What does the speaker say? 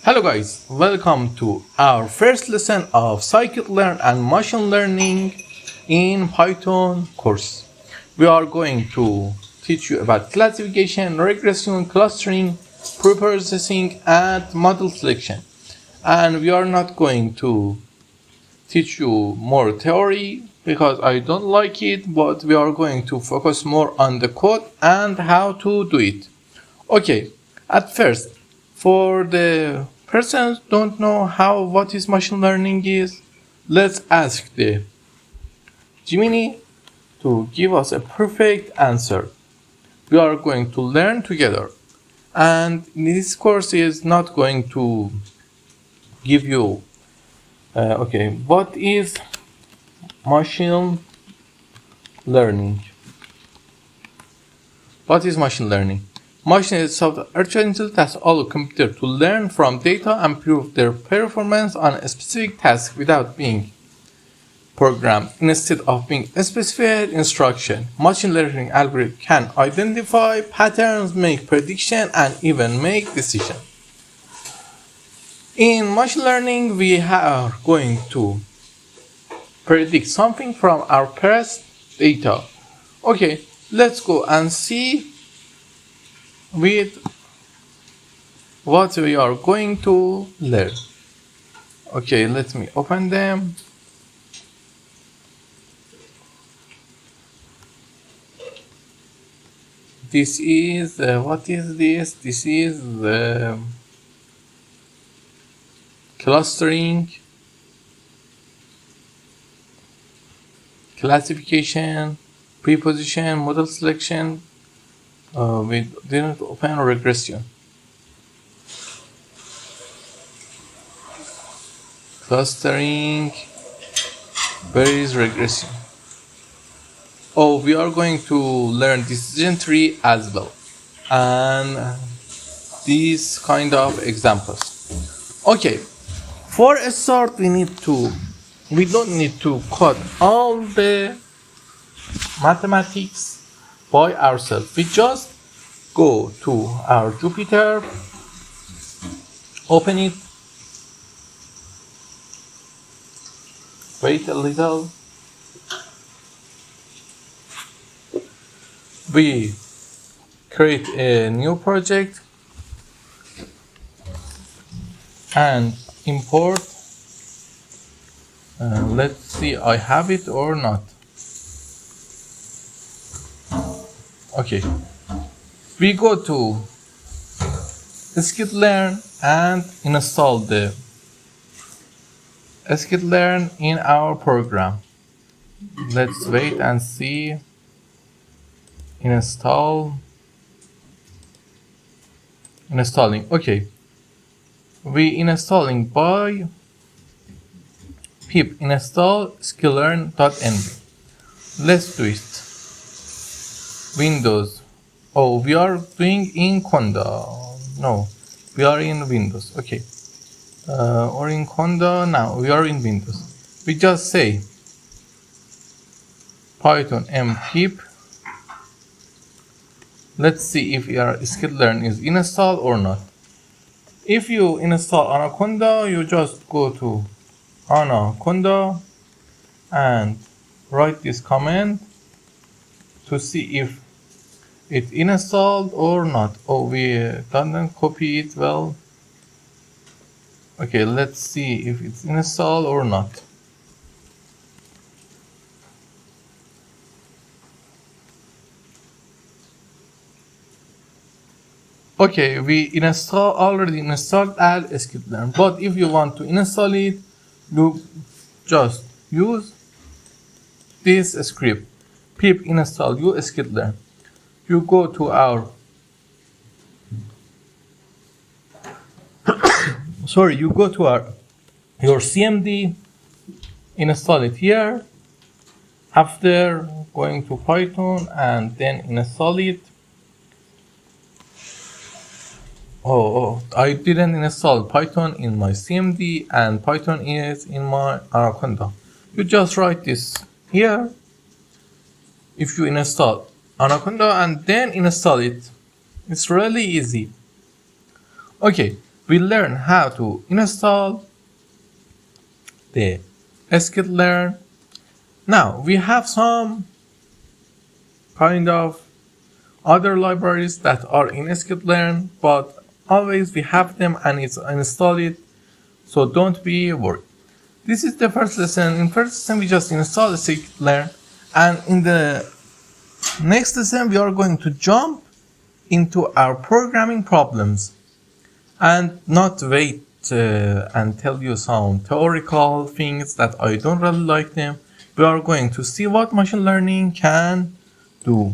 Hello guys, welcome to our first lesson of Scikit-Learn and machine learning in Python course. We are going to teach you about classification, regression, clustering, preprocessing and model selection. And we are not going to teach you more theory because I don't like it, but we are going to focus more on the code and how to do it. Okay, at first, for the persons don't know what is machine learning is, let's ask the Gemini to give us a perfect answer. We are going to learn together, and this course is not going to give you what is machine learning? What is machine learning? Machine is software artificial intelligence that allows computer to learn from data and improve their performance on a specific task without being programmed. Instead of being a specified instruction, machine learning algorithm can identify patterns, make predictions, and even make decisions. In machine learning, we are going to predict something from our past data. Okay, let's go and see with what we are going to learn. Okay, let me open them. This is what is this? This is the clustering, classification, preposition, model selection. We didn't open regression. Clustering, where is regression? Oh, we are going to learn decision tree as well, and these kind of examples. Okay, for a start, we don't need to code all the mathematics by ourselves. We just go to our Jupyter, open it, wait a little. We create a new project and import. Let's see, I have it or not. Okay, we go to Scikit-Learn and install the Scikit-Learn in our program. Let's wait and see. Installing. Okay, we installing by pip install scikit-learn.env. Let's do it. Windows. Oh, we are doing in Conda. No, we are in Windows. Okay, or in Conda. Now we are in Windows. We just say Python mpip. Let's see if your Scikit-Learn is installed or not. If you install Anaconda, you just go to Anaconda and write this command to see if it's installed or not. Oh, we didn't copy it well. Okay, let's see if it's installed or not. Okay, we already installed Scikit-Learn, but if you want to install it, you just use this script, pip install Scikit-Learn. You go to our your CMD, install it here. After going to Python and then install it. Oh, I didn't install Python in my CMD and Python is in my Anaconda. You just write this here. If you install Anaconda and then install it, it's really easy. Okay, we learn how to install the Scikit-Learn. Now we have some kind of other libraries that are in Scikit-Learn, but always we have them and it's installed, so don't be worried. This is the first lesson. In first lesson we just install the Scikit-Learn, and in the next lesson we are going to jump into our programming problems and not wait and tell you some theoretical things that I don't really like them. We are going to see what machine learning can do.